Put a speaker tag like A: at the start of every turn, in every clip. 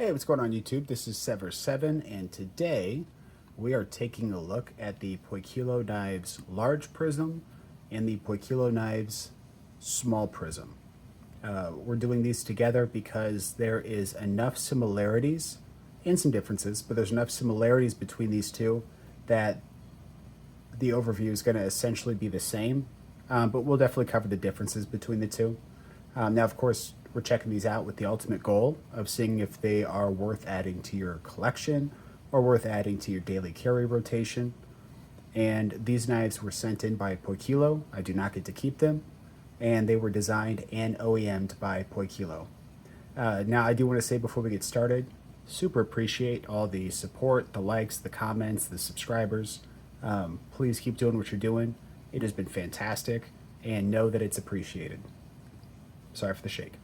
A: Hey, what's going on YouTube? This is Sever7, and today we are taking a look at the Poikilo Knives Large Prism and the Poikilo Knives Small Prism. We're doing these together because there is enough similarities and some differences, but there's enough similarities between these two that the overview is going to essentially be the same, but we'll definitely cover the differences between the two. Now, of course, we're checking these out with the ultimate goal of seeing if they are worth adding to your collection or worth adding to your daily carry rotation. And these knives were sent in by Poikilo. I do not get to keep them. And they were designed and OEM'd by Poikilo. Now, I do want to say before we get started, super appreciate all the support, the likes, the comments, the subscribers. Please keep doing what you're doing. It has been fantastic, and know that it's appreciated. Sorry for the shake.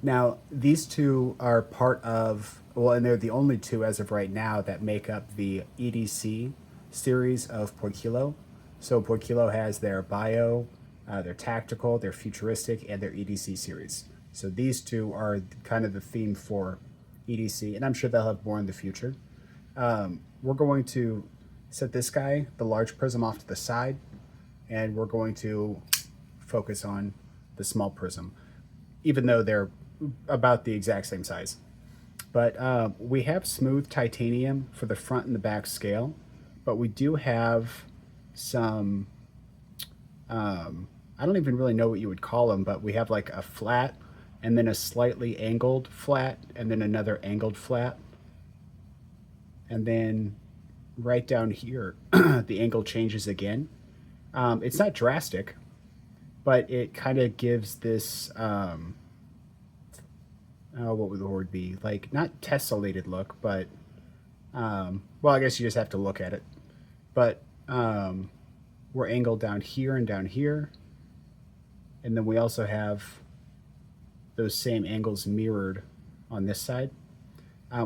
A: Now, these two are part of, well, and they're the only two as of right now that make up the EDC series of Poikilo. So Poikilo has their bio, their tactical, their futuristic, and their EDC series. So these two are kind of the theme for EDC, and I'm sure they'll have more in the future. We're going to set this guy, the large prism, off to the side, and we're going to focus on the small prism, even though they're about the exact same size. But we have smooth titanium for the front and the back scale, but we do have some, I don't even really know what you would call them, but we have like a flat and then a slightly angled flat and then another angled flat. And then right down here, the angle changes again. It's not drastic, but it kind of gives this, what would the word be? Like, not tessellated look, but, well, I guess you just have to look at it. But we're angled down here and down here. And then we also have those same angles mirrored on this side.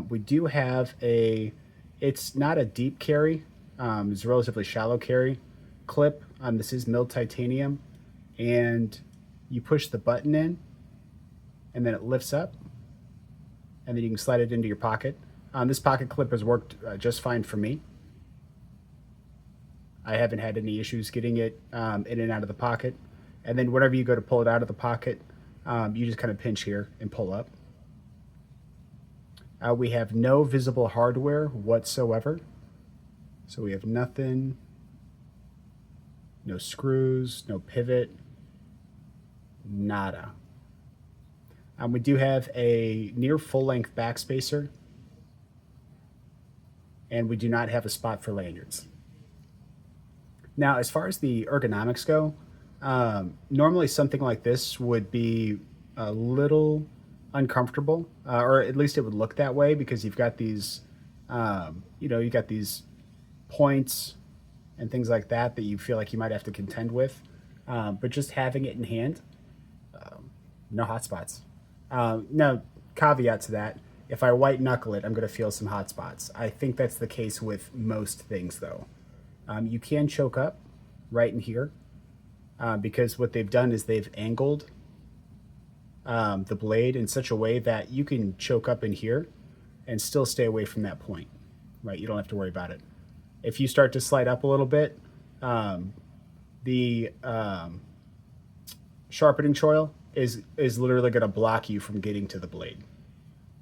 A: We do have it's not a deep carry. It's a relatively shallow carry clip. This is milled titanium. And you push the button in, and then it lifts up, and then you can slide it into your pocket. This pocket clip has worked just fine for me. I haven't had any issues getting it in and out of the pocket. And then whenever you go to pull it out of the pocket, you just kind of pinch here and pull up. We have no visible hardware whatsoever. So we have nothing, no screws, no pivot, nada. We do have a near full-length backspacer, and we do not have a spot for lanyards. Now, as far as the ergonomics go, normally something like this would be a little uncomfortable, or at least it would look that way, because you've got these, you got these points and things like that that you feel like you might have to contend with. But just having it in hand, no hot spots. Now, caveat to that, if I white knuckle it, I'm going to feel some hot spots. I think that's the case with most things, though. You can choke up right in here, because what they've done is they've angled the blade in such a way that you can choke up in here and still stay away from that point, right? You don't have to worry about it. If you start to slide up a little bit, the sharpening choil is literally going to block you from getting to the blade,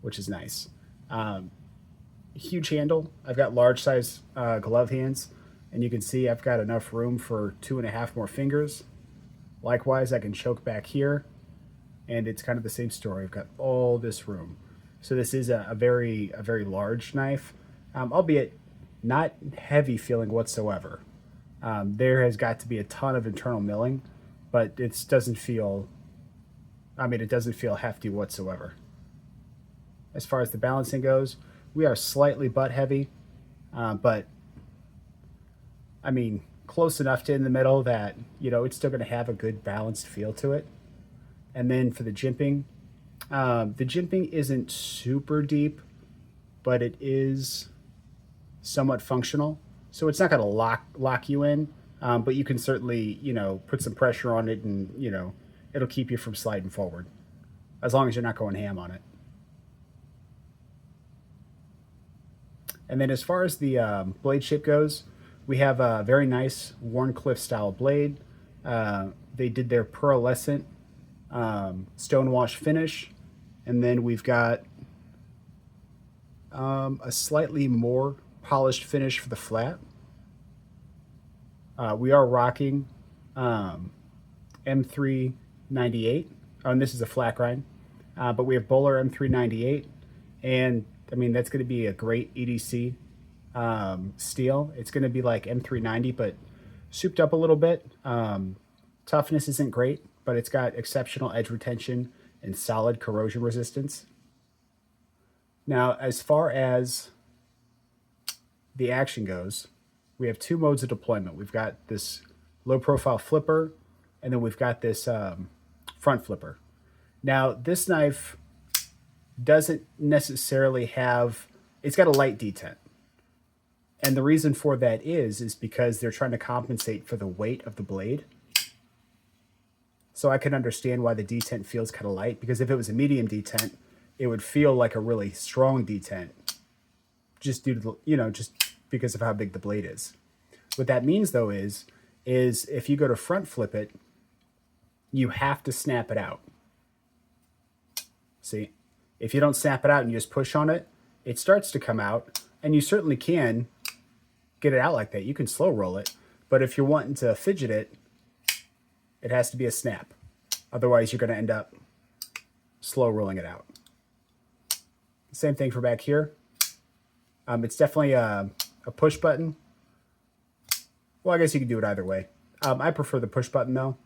A: which is nice. Huge handle. I've got large size glove hands, and you can see I've got enough room for 2.5 more fingers. Likewise, I can choke back here, and it's kind of the same story. I've got all this room. So this is a very large knife, albeit not heavy feeling whatsoever. There has got to be a ton of internal milling, but it doesn't feel, it doesn't feel hefty whatsoever. As far as the balancing goes, we are slightly butt heavy, but close enough to in the middle that, it's still going to have a good balanced feel to it. And then for the jimping isn't super deep, but it is somewhat functional. So it's not going to lock you in, but you can certainly, put some pressure on it, and, it'll keep you from sliding forward, as long as you're not going ham on it. And then as far as the blade shape goes, we have a very nice Wharncliffe style blade. They did their pearlescent stonewash finish. And then we've got a slightly more polished finish for the flat. We are rocking M398. Oh, and this is a flat grind. But we have Bowler M398. And I mean, that's going to be a great EDC steel. It's going to be like M390, but souped up a little bit. Toughness isn't great, but it's got exceptional edge retention and solid corrosion resistance. Now, as far as the action goes, we have two modes of deployment. We've got this low profile flipper, and then we've got this front flipper. Now, this knife doesn't necessarily have, it's got a light detent. And the reason for that is because they're trying to compensate for the weight of the blade. So I can understand why the detent feels kind of light, because if it was a medium detent, it would feel like a really strong detent just due to, just because of how big the blade is. What that means though is if you go to front flip it, you have to snap it out. See, if you don't snap it out and you just push on it, it starts to come out, and you certainly can get it out like that. You can slow roll it, but if you're wanting to fidget it, it has to be a snap. Otherwise, you're going to end up slow rolling it out. Same thing for back here. It's definitely a push button. Well, I guess you can do it either way. I prefer the push button though,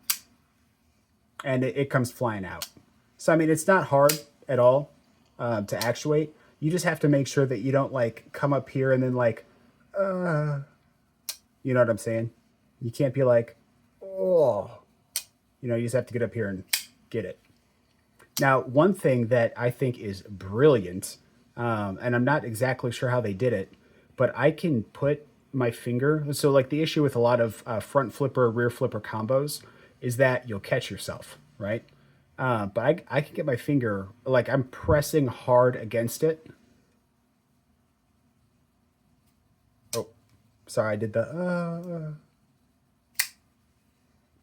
A: and it comes flying out. So I mean, it's not hard at all to actuate. You just have to make sure that you don't like come up here and then like, you know what I'm saying? You can't be like, oh, you just have to get up here and get it. Now, one thing that I think is brilliant, and I'm not exactly sure how they did it, but I can put my finger. So like the issue with a lot of front flipper, rear flipper combos is that you'll catch yourself, right? But I can get my finger, like I'm pressing hard against it. Oh, sorry, I did the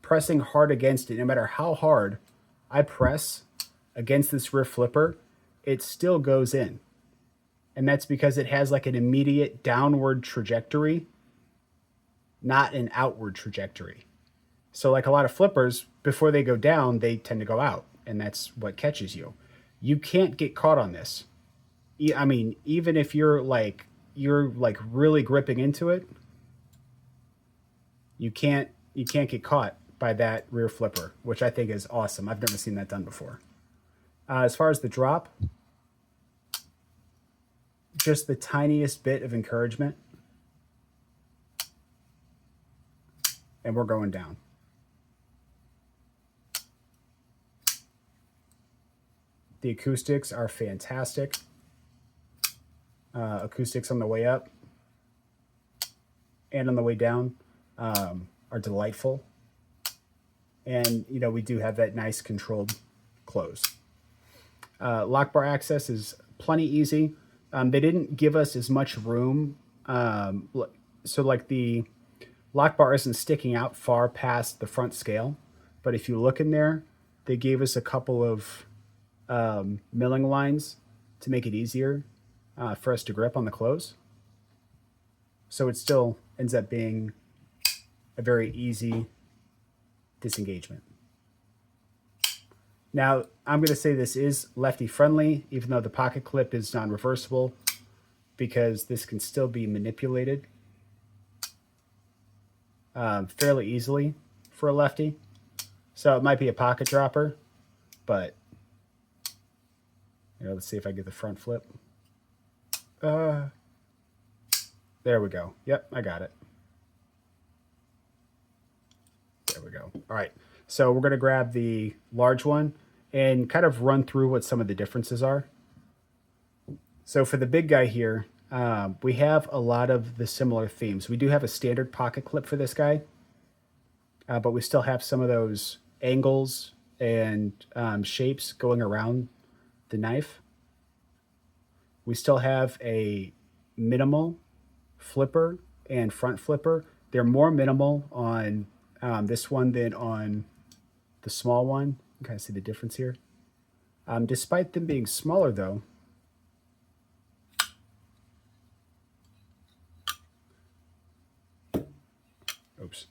A: pressing hard against it. No matter how hard I press against this rear flipper, it still goes in. And that's because it has like an immediate downward trajectory, not an outward trajectory. So like a lot of flippers, before they go down, they tend to go out, and that's what catches you. You can't get caught on this. I mean, even if you're like really gripping into it, you can't get caught by that rear flipper, which I think is awesome. I've never seen that done before. As far as the drop, just the tiniest bit of encouragement, and we're going down. The acoustics are fantastic. Acoustics on the way up and on the way down are delightful. And, we do have that nice controlled close. Lock bar access is plenty easy. They didn't give us as much room. So like the lock bar isn't sticking out far past the front scale. But if you look in there, they gave us a couple of milling lines to make it easier for us to grip on the close. So it still ends up being a very easy disengagement. Now, I'm going to say this is lefty friendly, even though the pocket clip is non-reversible, because this can still be manipulated fairly easily for a lefty. So it might be a pocket dropper, but let's see if I get the front flip. There we go. Yep, I got it. There we go. All right. So we're going to grab the large one and kind of run through what some of the differences are. So for the big guy here, we have a lot of the similar themes. We do have a standard pocket clip for this guy, but we still have some of those angles and shapes going around the knife. We still have a minimal flipper and front flipper. They're more minimal on this one than on the small one. You can kind of see the difference here. Despite them being smaller though, oops,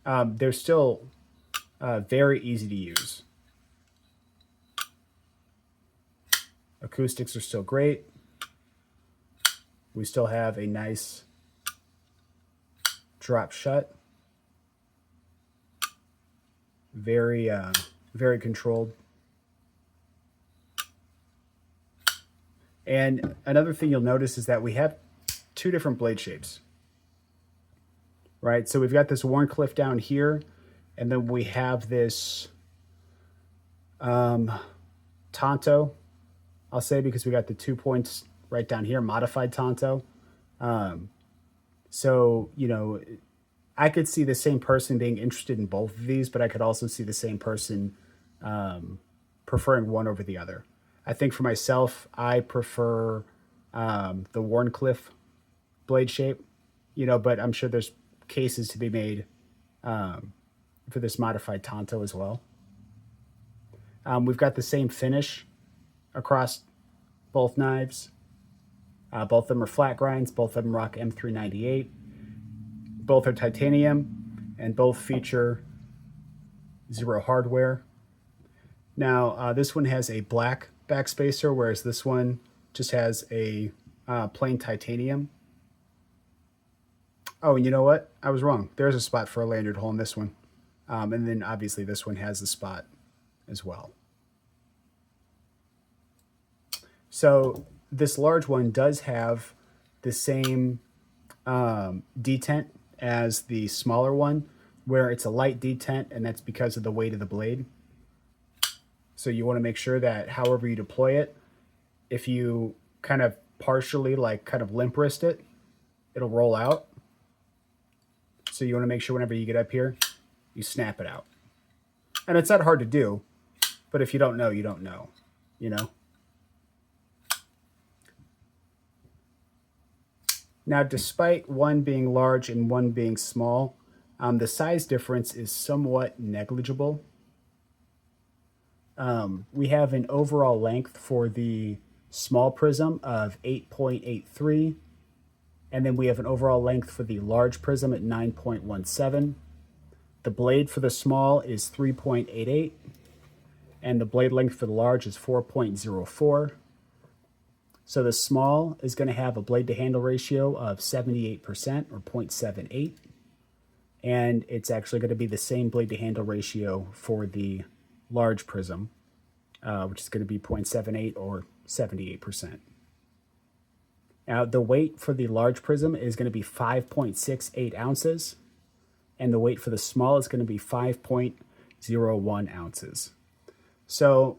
A: they're still very easy to use. Acoustics are still great. We still have a nice drop shut. Very, very controlled. And another thing you'll notice is that we have two different blade shapes, right? So we've got this Wharncliffe down here, and then we have this Tonto, I'll say, because we got the 2 points right down here, modified Tonto. So, you know, I could see the same person being interested in both of these, but I could also see the same person preferring one over the other. I think for myself, I prefer the Wharncliffe blade shape, you know, but I'm sure there's cases to be made for this modified Tonto as well. We've got the same finish across both knives. Both of them are flat grinds. Both of them rock M398. Both are titanium, and both feature zero hardware. Now, this one has a black backspacer, whereas this one just has a plain titanium. Oh, and you know what? I was wrong. There's a spot for a lanyard hole in this one. And then obviously this one has a spot as well. So this large one does have the same detent as the smaller one, where it's a light detent, and that's because of the weight of the blade. So you want to make sure that however you deploy it, if you kind of partially, like kind of limp wrist it, it'll roll out. So you want to make sure whenever you get up here, you snap it out. And it's not hard to do, but if you don't know, you don't know, you know? Now, despite one being large and one being small, the size difference is somewhat negligible. We have an overall length for the small prism of 8.83, and then we have an overall length for the large prism at 9.17. The blade for the small is 3.88, and the blade length for the large is 4.04. So the small is going to have a blade to handle ratio of 78% or 0.78. And it's actually going to be the same blade to handle ratio for the large prism, which is going to be 0.78 or 78%. Now the weight for the large prism is going to be 5.68 ounces. And the weight for the small is going to be 5.01 ounces. So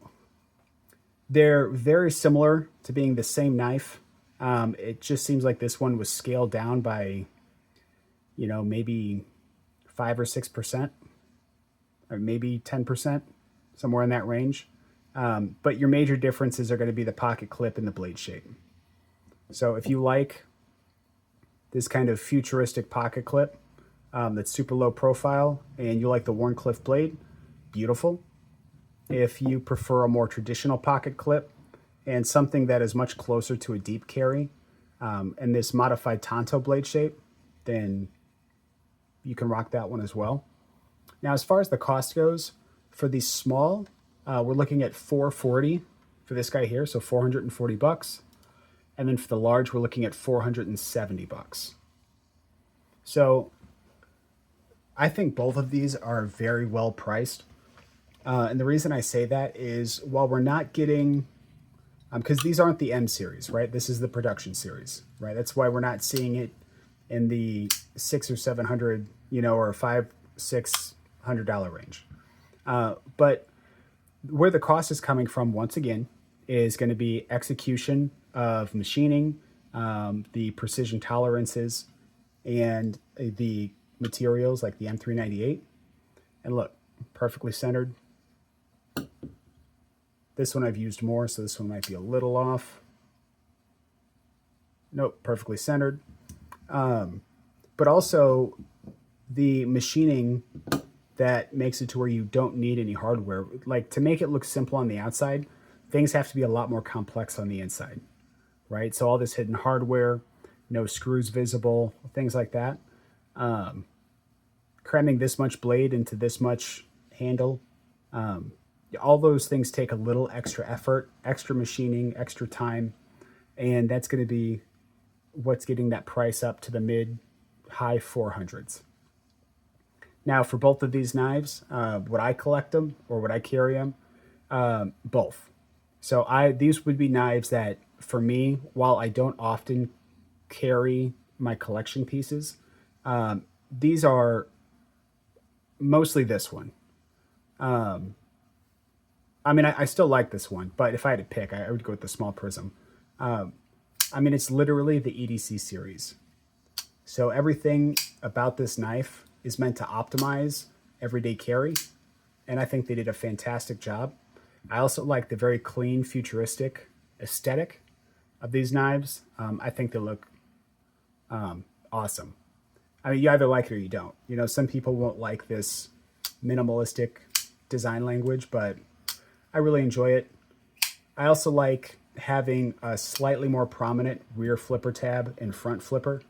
A: they're very similar to being the same knife. It just seems like this one was scaled down by, you know, maybe 5 or 6%, or maybe 10%, somewhere in that range. But your major differences are going to be the pocket clip and the blade shape. So if you like this kind of futuristic pocket clip that's super low profile, and you like the Wharncliffe blade, beautiful. If you prefer a more traditional pocket clip and something that is much closer to a deep carry, and this modified Tonto blade shape, then you can rock that one as well. Now, as far as the cost goes, for the small, we're looking at $440 for this guy here, so $440. And then for the large, we're looking at $470. So I think both of these are very well priced. And the reason I say that is while we're not getting, because these aren't the M series, right? This is the production series, right? That's why we're not seeing it in the $600 or $700, you know, or $500-600 range. But where the cost is coming from, once again, is going to be execution of machining, the precision tolerances, and the materials like the M398. And look, perfectly centered. This one I've used more, so this one might be a little off. Nope, perfectly centered. But also the machining that makes it to where you don't need any hardware. Like, to make it look simple on the outside, things have to be a lot more complex on the inside, right? So all this hidden hardware, no screws visible, things like that. Cramming this much blade into this much handle, all those things take a little extra effort, extra machining, extra time, and that's going to be what's getting that price up to the mid high 400s. Now, for both of these knives, would I collect them or would I carry them? Both. So these would be knives that, for me, while I don't often carry my collection pieces, these are mostly this one. I mean, I still like this one, but if I had to pick, I would go with the small prism. I mean, it's literally the EDC series. So everything about this knife is meant to optimize everyday carry, and I think they did a fantastic job. I also like the very clean, futuristic aesthetic of these knives. I think they look awesome. I mean, you either like it or you don't. You know, some people won't like this minimalistic design language, but I really enjoy it. I also like having a slightly more prominent rear flipper tab and front flipper.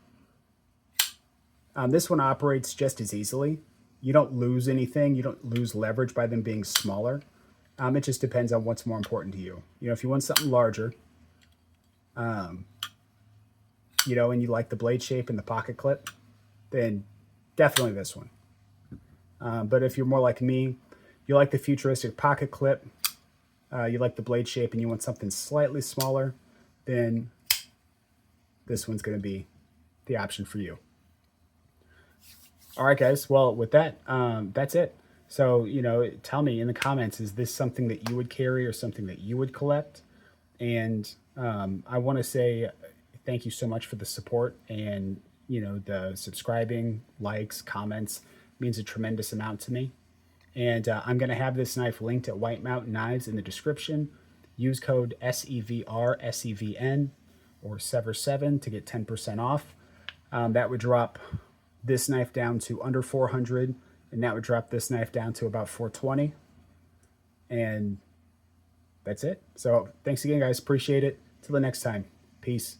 A: This one operates just as easily. You don't lose anything. You don't lose leverage by them being smaller. It just depends on what's more important to you. You know, if you want something larger, you know, and you like the blade shape and the pocket clip, then definitely this one. But if you're more like me, you like the futuristic pocket clip, you like the blade shape, and you want something slightly smaller, then this one's going to be the option for you. All right, guys. Well, with that, that's it. So, you know, tell me in the comments, is this something that you would carry or something that you would collect? And I want to say thank you so much for the support, and, you know, the subscribing, likes, comments means a tremendous amount to me. And I'm going to have this knife linked at White Mountain Knives in the description. Use code SEVRSEVN or Sever7 to get 10% off. That would drop this knife down to under 400, and that would drop this knife down to about 420. And that's it. So thanks again, guys. Appreciate it. Till the next time. Peace.